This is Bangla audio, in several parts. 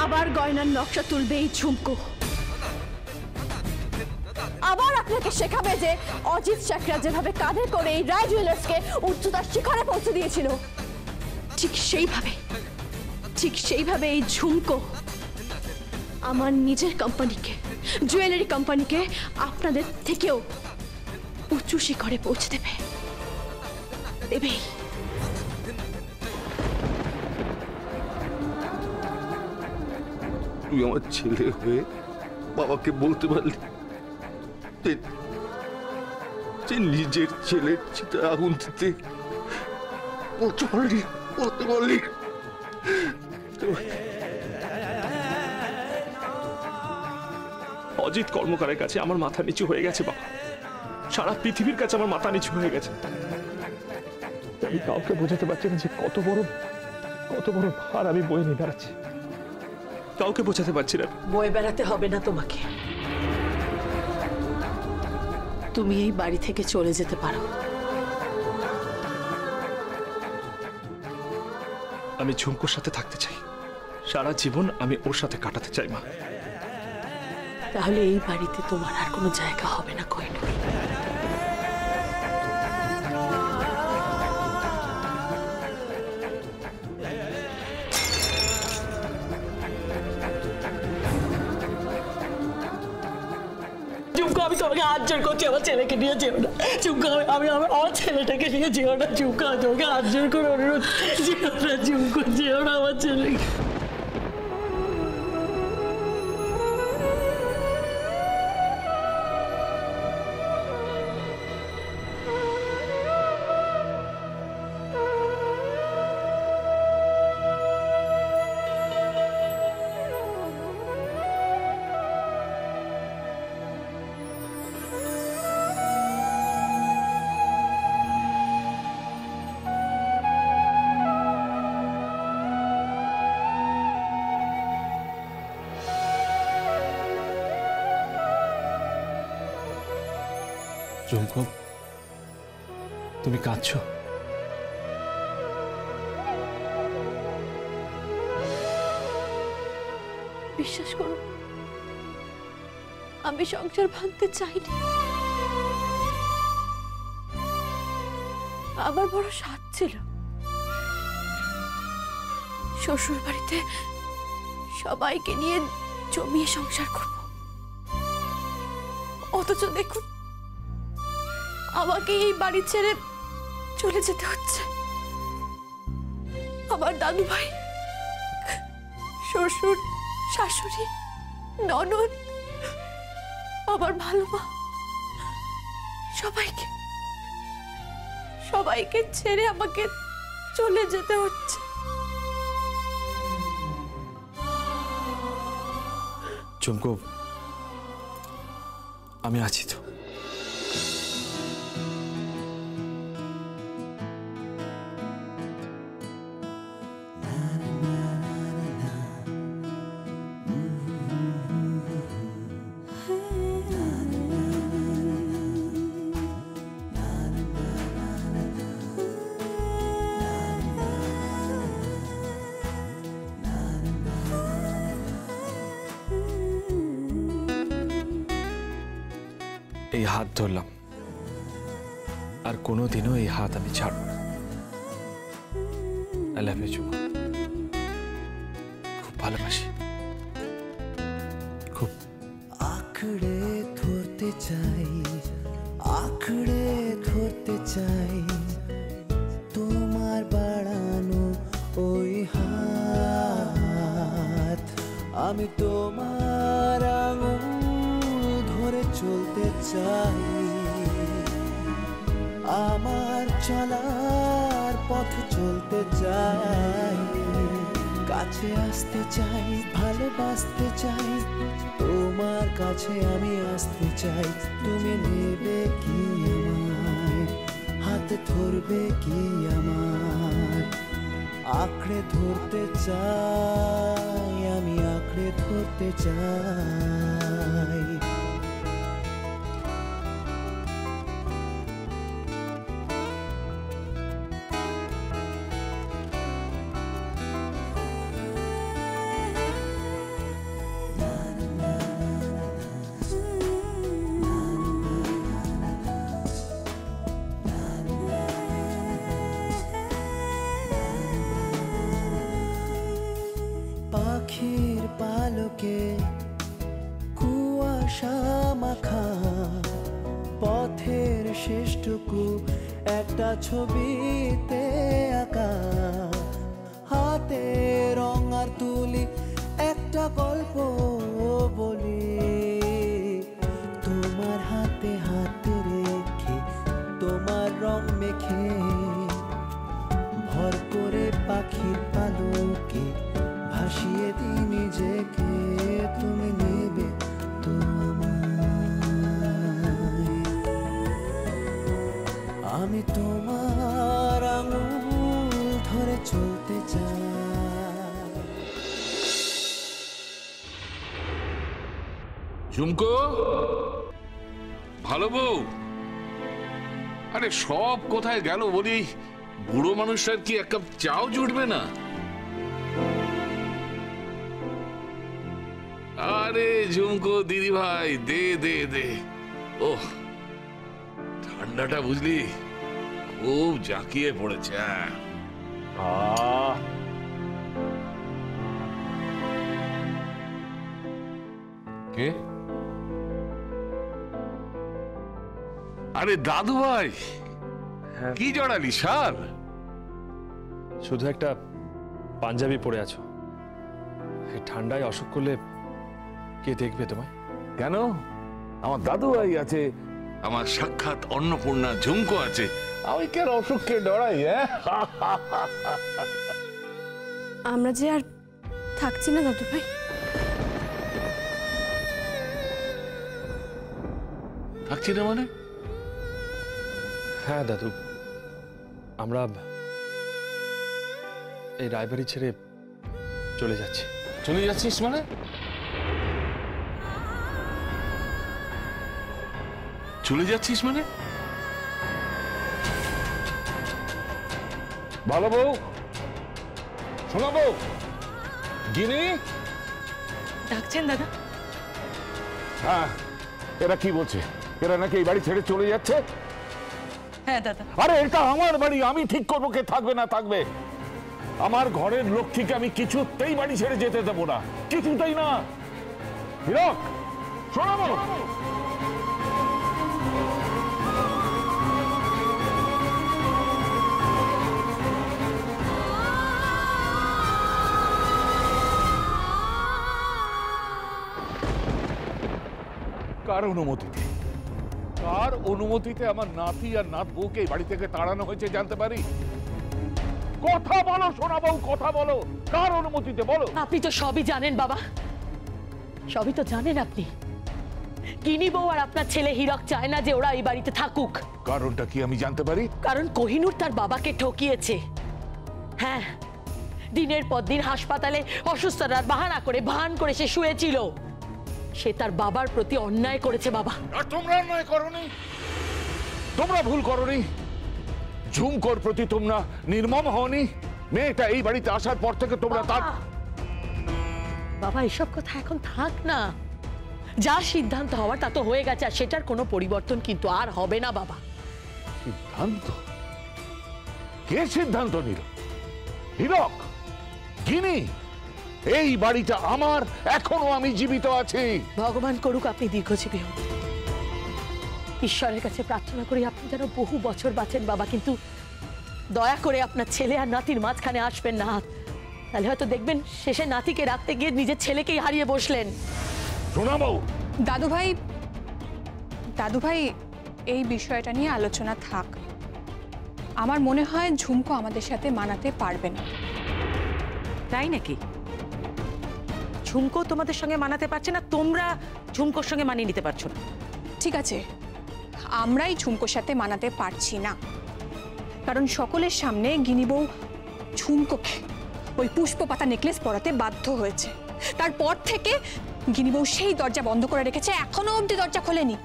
আবার গয়নার নকশা তুলবে এই ঝুমকো। আবার আপনাকে শেখাবে যে অজিত শেখরা যেভাবে কাঁধে করে এই রায় জুয়েলার্সকে উচ্চতার শিখরে পৌঁছে দিয়েছিল, ঠিক সেইভাবে এই ঝুমকো আমার নিজের কোম্পানিকে, জুয়েলারি কোম্পানিকে আপনাদের থেকেও উঁচু শিখরে পৌঁছে দেবেই। তুই আমার ছেলে হয়ে বাবাকে বলতে পারলি যে নিজের ছেলের চিতা আগুন দিতে বলতে পারলি। অজিত কর্মকারের কাছে আমার মাথা নিচু হয়ে গেছে বাবা, সারা পৃথিবীর কাছে আমার মাথা নিচু হয়ে গেছে। আমি কাউকে বোঝাতে পারছি না যে কত বড় ভার আমি বয়ে নিয়ে বেড়াচ্ছি। কাউকে বোঝাতে পারছি না। বয়ে বেড়াতে হবে না তোমাকে, তুমি এই বাড়ি থেকে চলে যেতে পারো। আমি ঝুমকোর সাথে থাকতে চাই, সারা জীবন আমি ওর সাথে কাটাতে চাই মা। তাহলে এই বাড়িতে তোমার আর কোনো জায়গা হবে না কোহিনূর। আমি তোমাকে হাত জোর করছি, আমার ছেলেকে নিয়ে যেও না ঝুমকা। আমি আমার ছেলেটাকে নিয়ে যেও না ঝুমকা, তোমাকে হাত জোর করে অনুরোধ, যেও না ঝুমকো, যেও না আমার ছেলেকে। ঝুমকো, তুমি কাঁদছো? বিশ্বাস করো, আমি সংসার ভাঙতে চাইনি। আমার বড় স্বাদ ছিল শ্বশুর বাড়িতে সবাইকে নিয়ে জমিয়ে সংসার করব, অথচ দেখুন আমাকে এই বাড়ি ছেড়ে চলে যেতে হচ্ছে। আমার দাদু ভাই, শ্বশুর, শাশুড়ি, ননদ, আমার ভালো মা, সবাইকে ছেড়ে আমাকে চলে যেতে হচ্ছে। ঝুমকো, আমি আছি তো। এই হাত ধরলাম, আর কোনোদিনও এই হাত আমি ছাড়ব না। আই লাভ ইউ ঝুমকো, খুব ভালোবাসি, খুব। আঁকড়ে ধরতে চাই তোমার বাড়ানো ওই হাত, আমি তোমার আঙুল ধরে চলতে চাই, আমার চলার পথ চলতে চাই, কাছে আসতে চাই, ভালোবাসতে চাই, তোমার কাছে আমি আসতে চাই। তুমি নেবে কি আমায়, হাতে ধরবে কি আমার, আঁকড়ে ধরতে চাই, আমি আঁকড়ে ধরতে চাই। ছবিতে আঁকা, হাতে রং আর তুলি একটা গল্প বলি, তোমার হাতে হাতে রেখে তোমার রং মেখে ভর করে পাখির পালকে ভাসিয়ে দিই নিজেকে, তুমি নেবে তো আমায়, আমি তোমার আঙুল ধরে চলতে চাই। ঝুমকো, ভালো বউ। আরে সব কোথায় গেল বলি, বুড়ো মানুষটার কি এক কাপ চাও জুটবে না? আরে ঝুমকো দিদি ভাই, দে দে দে। ওহ, ঠান্ডাটা বুঝলি খুব জাঁকিয়ে পড়েছে। কে? আরে দাদু ভাই, কি জড়ালি শাল? শুধু একটা পাঞ্জাবি পরে আছো, এই ঠান্ডায় অসুখ করলে কে দেখবে তোমায়? কেন? আমার দাদু ভাই আছে, আমার সাক্ষাৎ অন্নপূর্ণা ঝুমকো আছে, আমি কেন অসুখকে ডরাই? আমরা যে আর থাকছি না দাদু ভাই। থাকছি না মানে? হ্যাঁ দাদু, আমরা এই রায়বাড়ি ছেড়ে চলে যাচ্ছি। চলে যাচ্ছিস মানে? চলে যাচ্ছিস মানে? ভালো বউ, শোনা বউ, গিনি। ডাকছেন দাদা? হ্যাঁ, এরা কি বলছে? এরা নাকি এই বাড়ি ছেড়ে চলে যাচ্ছে? হ্যাঁ দাদা। আরে এটা আমার বাড়ি, আমি ঠিক করবো কে থাকবে না থাকবে। আমার ঘরের লক্ষ্মীকে আমি কিছুতেই বাড়ি ছেড়ে যেতে দেবো না, কিছুতেই না। হীরক, শোনাবো। কার অনুমতিতে, কার অনুমতিতে আমার নাতি আর নাত বউকে এই বাড়ি থেকে তাড়ানো হয়েছে জানতে পারি? কথা বলো সোনা বউ, কথা বলো, কার অনুমতিতে বলো? আপনি তো সবই জানেন বাবা, সবই তো জানেন আপনি। গিনি বউ আর আপনার ছেলে হীরক চায় না যে ওরা এই বাড়িতে থাকুক। কারণটা কি আমি জানতে পারি? কারণ কোহিনূর তার বাবাকে ঠকিয়েছে। হ্যাঁ, দিনের পর দিন হাসপাতালে অসুস্থতার বাহানা করে ভান করে সে শুয়েছিল। সে তার বাবার প্রতি অন্যায় করেছে বাবা। আর তোমরা অন্যায় করনি, তোমরা ভুল করনি। ঝুমকোর প্রতি তোমরা নির্মম হওনি। মেয়েটা এই বাড়িতে আসার পর থেকে তোমরা তার... বাবা এসব কথা এখন থাক না, যা সিদ্ধান্ত হওয়ার তা তো হয়ে গেছে, আর সেটার কোনো পরিবর্তন কিন্তু আর হবে না বাবা। সিদ্ধান্ত? কে সিদ্ধান্ত নিল? হীরক? গিনি? এই বাড়িটা আমার, এখনো আমি জীবিত আছি। ভগবান করুক আপনি দীর্ঘজীবী হন। ঈশ্বরের কাছে প্রার্থনা করি আপনি যেন বহু বছর বাঁচেন বাবা, কিন্তু দয়া করে আপনার ছেলে আর নাতির মাঝখানে আসবেন না। তাহলে হয়তো দেখবেন শেষে নাতিকে রাখতে গিয়ে নিজের ছেলেকেই হারিয়ে বসলেন। শোনাবো দাদু ভাই, এই বিষয়টা নিয়ে আলোচনা থাক। আমার মনে হয় ঝুমকো আমাদের সাথে মানাতে পারবে না। তাই নাকি? ঝুমকো তোমাদের সঙ্গে মানাতে পারছে না, তোমরা ঝুমকোর সঙ্গে মানিয়ে নিতে পারছো না? ঠিক আছে, আমরাই ঝুমকোর সাথে মানাতে পারছি না, কারণ সকলের সামনে গিনি বউ ঝুমকোকে ওই পুষ্প পাতা নেকলেস পরাতে বাধ্য হয়েছে। তারপর থেকে গিনি বউ সেই দরজা বন্ধ করে রেখেছে, এখনো অবধি দরজা খোলেনি,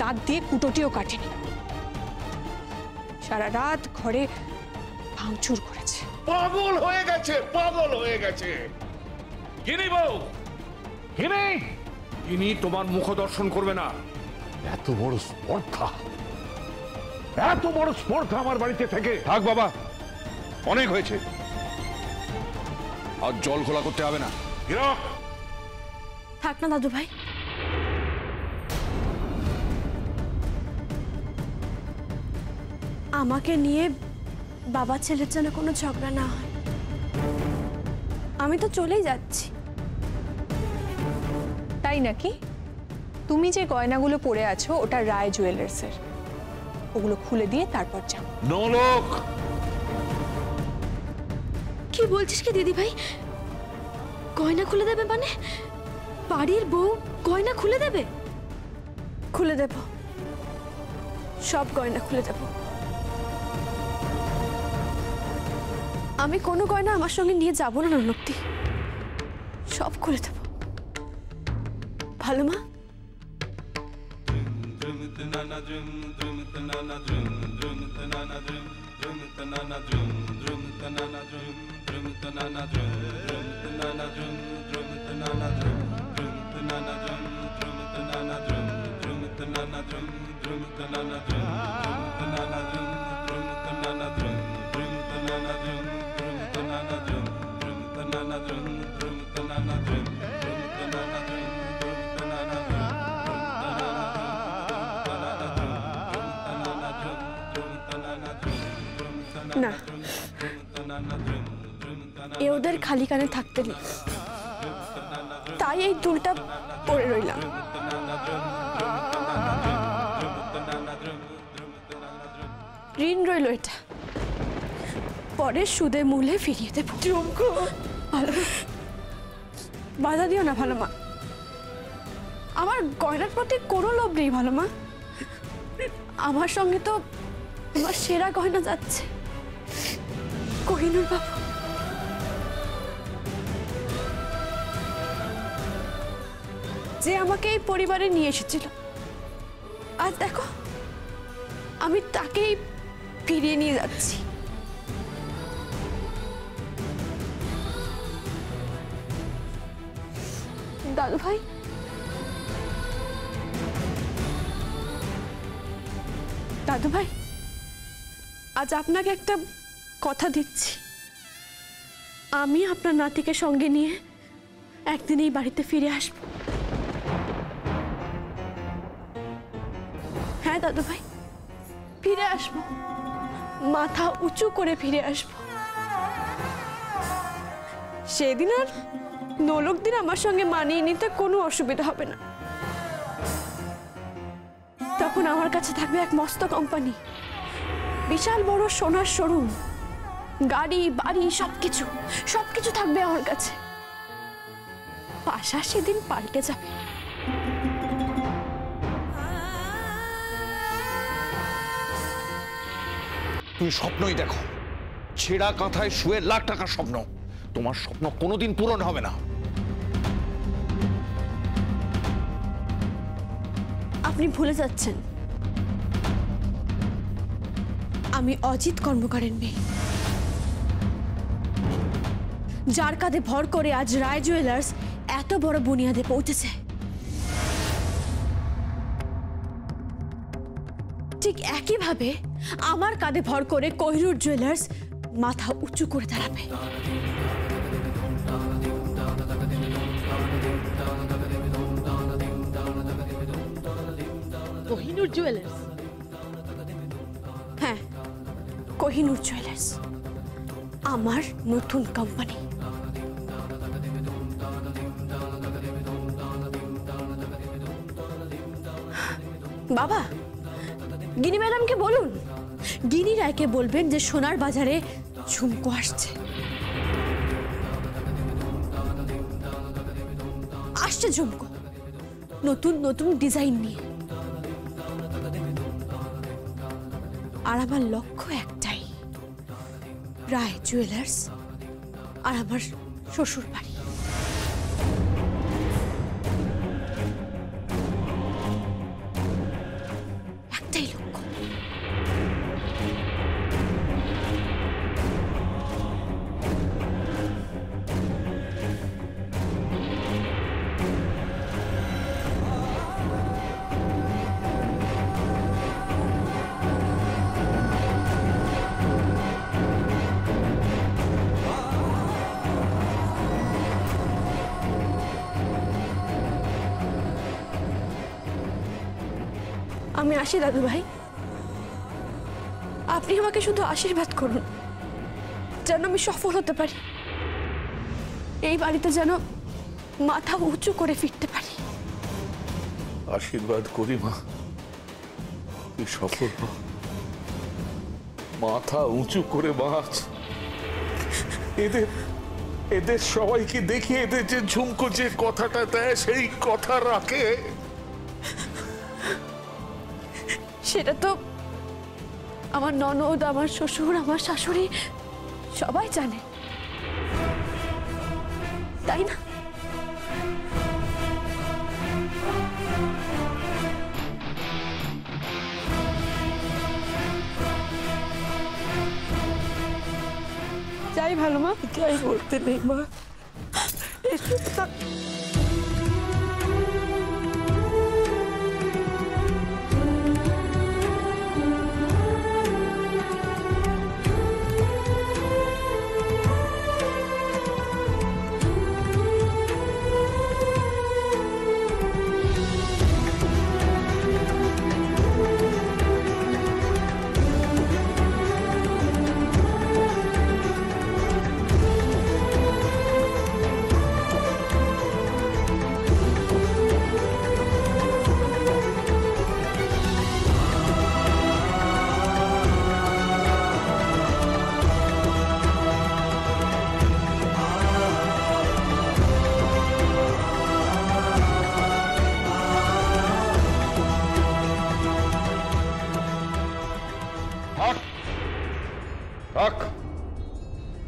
দাঁত দিয়ে কুটোটিও কাটেনি। সারা রাত ঘরে ভাঙচুর করেছে। পাগল হয়ে গেছে, পাগল হয়ে গেছে। গিনি বউ, গিনি, গিনি তোমার মুখ দর্শন করবে না। এত বড় স্পর্ধা, এত বড় স্পর্ধা আমার বাড়িতে থেকে। থাক বাবা, অনেক হয়েছে, আর জল খোলা করতে হবে না। হীরক, থাক না দাদু ভাই, আমাকে নিয়ে বাবা ছেলের যেন কোনো ঝগড়া না হয়। আমি তো চলেই যাচ্ছি। তাই নাকি? তুমি যে গয়নাগুলো পরে আছো ওটা রায় জুয়েলার্সের, ওগুলো খুলে দিয়ে তারপর যাও। নলোক, কি বলছিস কি দিদি ভাই? গয়না খুলে দেবে মানে? বাড়ির বউ গয়না খুলে দেবে? খুলে দেব, সব গয়না খুলে দেব। আমি কোনো গয়না আমার সঙ্গে নিয়ে যাব না ননক্তি, সব খুলে দেব। ভালো মা? না, এ ওদের খালি কানে থাকতে নেই, তাই এই দুলটা পরে রইলাম। ঋণ রইল এটা, পরে সুদে মূলে ফিরিয়ে দেব। ভালো, বাধা দিও না ভালো মা। আমার গয়নার প্রতি কোনো লোভ নেই ভালো মা। আমার সঙ্গে তো আমার সেরা গয়না যাচ্ছে, কোহিনূর বাবু। যে আমাকে এই পরিবারে নিয়ে এসেছিল, আজ দেখো আমি তাকেই ফিরিয়ে নিয়ে যাচ্ছি। দাদু ভাই, দাদু ভাই, আজ আপনাকে একটা কথা দিচ্ছি। আমি আপনার নাতিকে সঙ্গে নিয়ে একদিন এই বাড়িতে ফিরে আসব। হ্যাঁ দাদু ভাই, ফিরে আসব, মাথা উঁচু করে ফিরে আসব। সেদিন আর নোলক দিন আমার সঙ্গে মানিয়ে নিতে কোনো অসুবিধা হবে না। তখন আমার কাছে থাকবে এক মস্ত কোম্পানি, বিশাল বড় সোনার শোরুম, গাড়ি বাড়ি সবকিছু সবকিছু থাকবে আমার কাছে। আশা সেদিন পাল্টে যাবে। তুমি স্বপ্নই দেখো, ছেঁড়া কাঁথায় শুয়ে লাখ টাকার স্বপ্ন। তোমার স্বপ্ন কোনোদিন পূরণ হবে না। আপনি ভুলে যাচ্ছেন, আমি অজিত কর্মকারের মেয়ে, যার কাঁধে ভর করে আজ রায় জুয়েলার্স এত বড় বুনিয়াদে পৌঁছেছে। ঠিক একইভাবে আমার কাঁধে ভর করে কোহিনূর জুয়েলার্স মাথা উঁচু করে দাঁড়াবে। কোহিনূর জুয়েলার্স? হ্যাঁ, কোহিনূর জুয়েলার্স আমার নতুন কোম্পানি। বাবা, গিনি ম্যাডামকে বলুন, গিনি রায়কে বলবেন যে সোনার বাজারে ঝুমকো আসছে। আসছে ঝুমকো, নতুন নতুন ডিজাইন নিয়ে। আর আমার লক্ষ্য একটাই, রায় জুয়েলার্স আর আমার শ্বশুর বাড়ি। একটাই লক্ষ্য। আমি আসি দাদু ভাই, আপনি আমাকে শুধু আশীর্বাদ করুন যেন আমি সফল হতে পারি, এই বাড়িতে যেন মাথা উঁচু করে ফিরতে পারি। আশীর্বাদ করি মা, তুই সফল হ। মাথা উঁচু করে বাঁচ। এদের সবাইকে দেখি, এদের যে ঝুমকো যে কথাটা দেয় সেই কথা রাখে। সেটা তো আমার ননদ, আমার শ্বশুর, আমার শাশুড়ি সবাই জানে, তাই না? যাই ভালো মা, যাই বলতে নেই মা।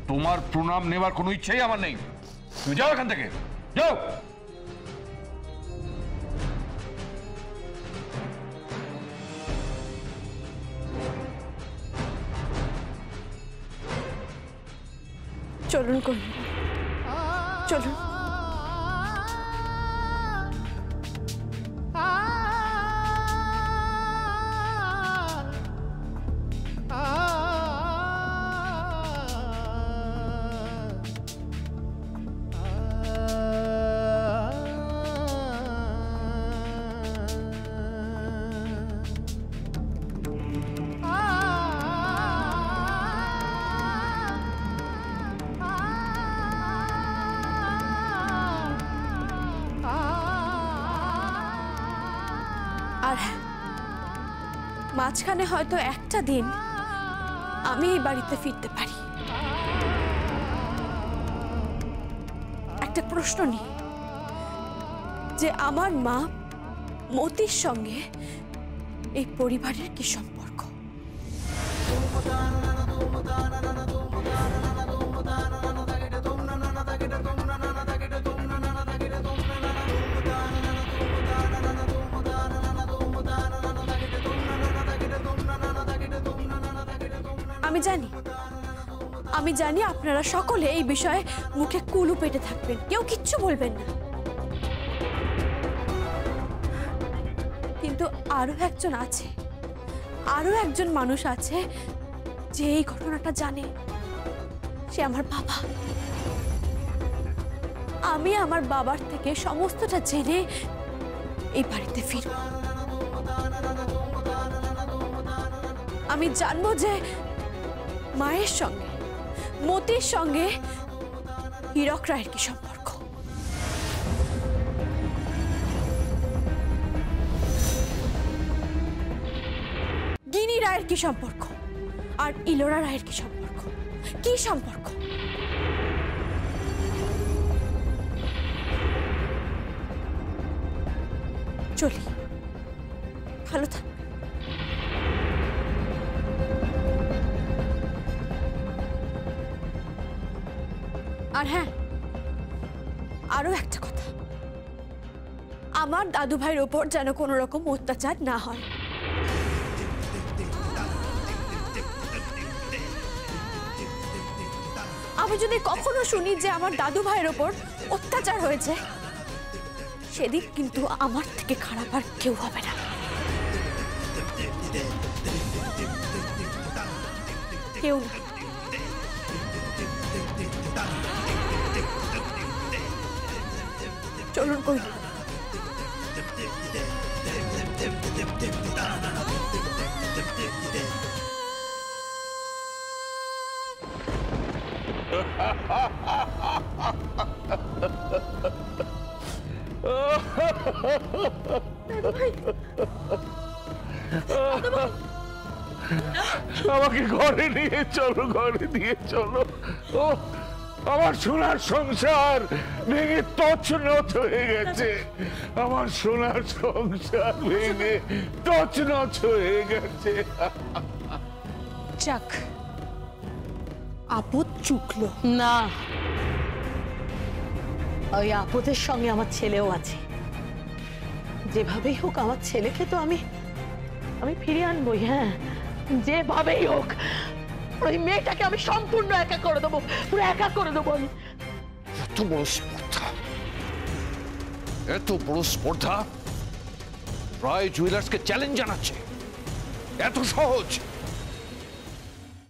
তোমার প্রণাম নেবার কোনো ইচ্ছেই আমার নেই। তুমি যাও এখান থেকে, যাও। চলুন কই, চলুন। আর মাঝখানে হয়তো একটা দিন আমি এই বাড়িতে ফিরতে পারি। একটা প্রশ্ন নিয়ে যে আমার মা মতির সঙ্গে এই পরিবারের কি সম্পর্ক? আমি জানি আপনারা সকলে এই বিষয়ে মুখে কুলু পেটে থাকবেন, কেউ কিচ্ছু বলবেন না। কিন্তু আরো একজন আছে, আরো একজন মানুষ আছে যে এই ঘটনাটা জানে। সে আমার বাবা। আমি আমার বাবার থেকে সমস্তটা জেনে এই বাড়িতে ফিরব। আমি জানবো যে মায়ের সঙ্গে, মতির সঙ্গে হীরক রায়ের কি সম্পর্ক। গিনি রায়ের কি সম্পর্ক, আর ইলোরা রায়ের কি সম্পর্ক, কি সম্পর্ক। চলি, ভালো থাক। আর হ্যাঁ, আরো একটা কথা, আমার দাদু ভাইয়ের ওপর যেন কোনো রকম অত্যাচার না হয়। আমি যদি কখনো শুনি যে আমার দাদু ভাইয়ের ওপর অত্যাচার হয়েছে, সেদিন কিন্তু আমার থেকে খারাপ আর কেউ হবে না। কেউ না। চলুন কই। আমাকে ঘরে নিয়ে চলো, ঘরে নিয়ে চলো। ও আমার সোনার সংসার ভেঙে তছনছ হয়ে গেছে, আমার সোনার সংসার ভেঙে তছনছ হয়ে গেছে। যাক, আপদ চুকলো। না, ওই আপদের সঙ্গে আমার ছেলেও আছে। যেভাবেই হোক আমার ছেলেকে তো আমি ফিরিয়ে আনবই। হ্যাঁ, যেভাবেই হোক ওই মেয়েটাকে আমি সম্পূর্ণ একা করে দেবো, পুরো একা করে দেবো আমি। এত বড় স্পর্ধা, এত বড় স্পর্ধা রায় জুয়েলার্সকে চ্যালেঞ্জ জানাচ্ছে, এত সহজ।